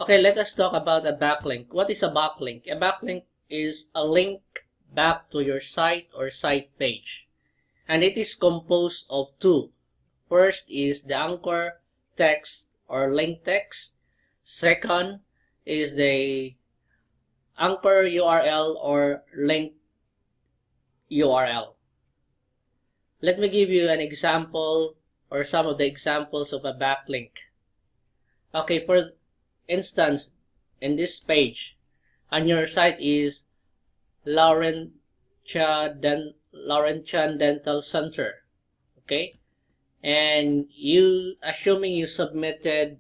Okay, let us talk about a backlink. What is a backlink? A backlink is a link back to your site or site page. And it is composed of two. First is the anchor text or link text. Second is the anchor URL or link URL. Let me give you an example or some of the examples of a backlink. Okay, for instance, in this page, on your site is Laurentian Dental Center. Okay, and you, assuming you submitted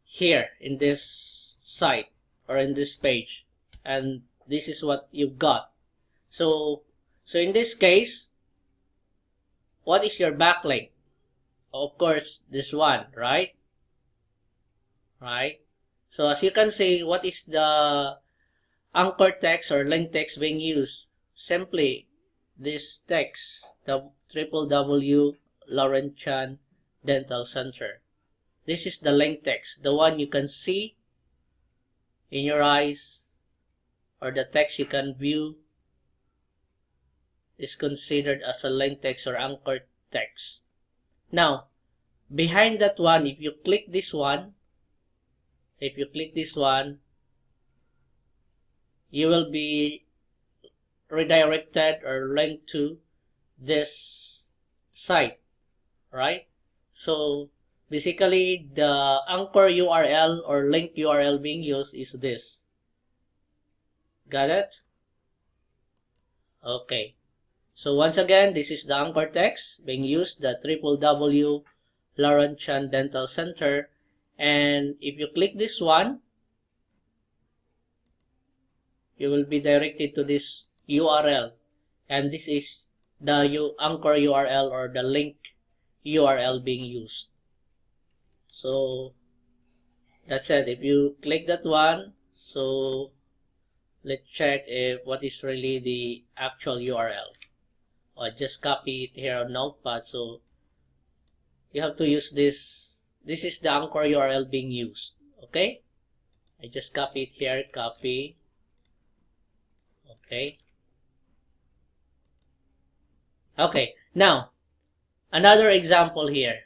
here in this site or in this page, and this is what you've got. So in this case, what is your backlink? Of course, this one, right? So as you can see, what is the anchor text or link text being used? Simply this text, the www Laurentian Dental Center. This is the link text, the one you can see in your eyes, or the text you can view is considered as a link text or anchor text. Now, behind that one, if you click this one, you will be redirected or linked to this site, right? So basically, the anchor URL or link URL being used is this. Got it? Okay. So once again, this is the anchor text being used, the www Laurentian Dental Center. And if you click this one, you will be directed to this URL. And this is the anchor URL or the link URL being used. So that's it. If you click that one, so let's check if what is really the actual URL. Or just copy it here on Notepad. So you have to use this. This is the anchor URL being used. Okay? I just copy it here. Copy. Okay. Okay. Now, another example here.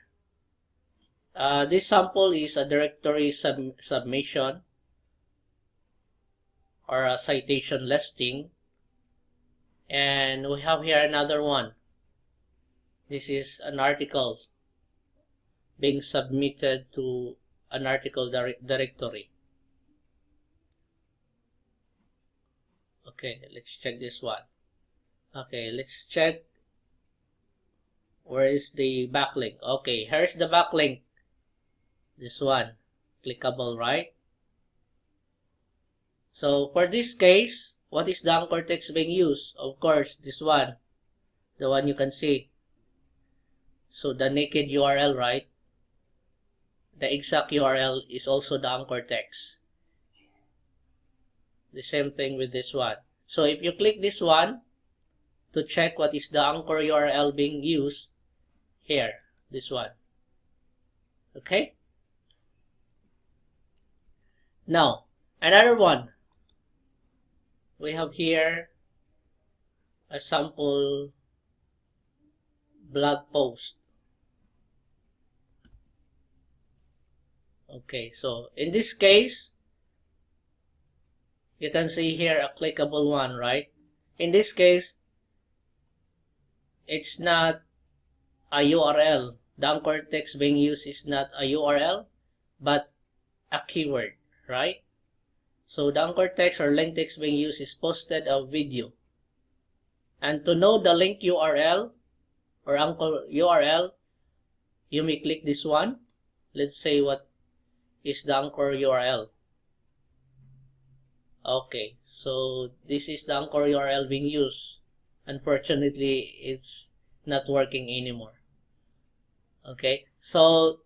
This sample is a directory submission or a citation listing. And we have here another one. This is an article being submitted to an article directory. Okay, let's check this one. Okay, let's check where is the backlink. Okay, here's the backlink. This one, clickable, right? So for this case, what is the anchor text being used? Of course, this one, the one you can see. So the naked URL, right? The exact URL is also the anchor text. The same thing with this one. So if you click this one to check what is the anchor URL being used, here, this one. Okay? Now, another one. We have here a sample blog post. Okay, so in this case, you can see here a clickable one, right? In this case, it's not a URL. The anchor text being used is not a URL, but a keyword, right? So the anchor text or link text being used is posted a video. And to know the link URL or anchor URL, you may click this one. Let's say what is the anchor URL. Okay, so this is the anchor URL being used. Unfortunately, it's not working anymore. Okay, so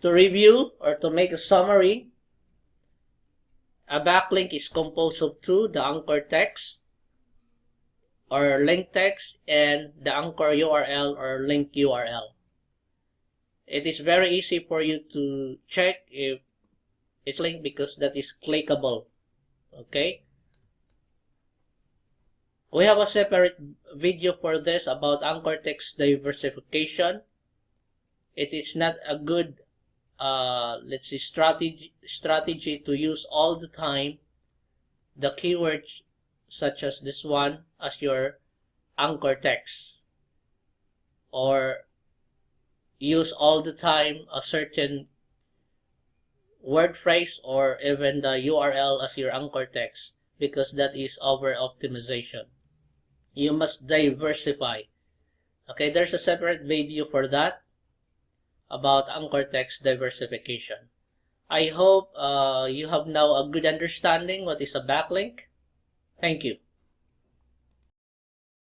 to review or to make a summary, a backlink is composed of two, the anchor text or link text and the anchor URL or link URL. It is very easy for you to check if It's link because that is clickable. Okay. We have a separate video for this about anchor text diversification. It is not a good let's say strategy to use all the time the keywords such as this one as your anchor text, or use all the time a certain word phrase or even the URL as your anchor text, because that is over optimization. You must diversify. Okay, there's a separate video for that about anchor text diversification. I hope you have now a good understanding what is a backlink. Thank you.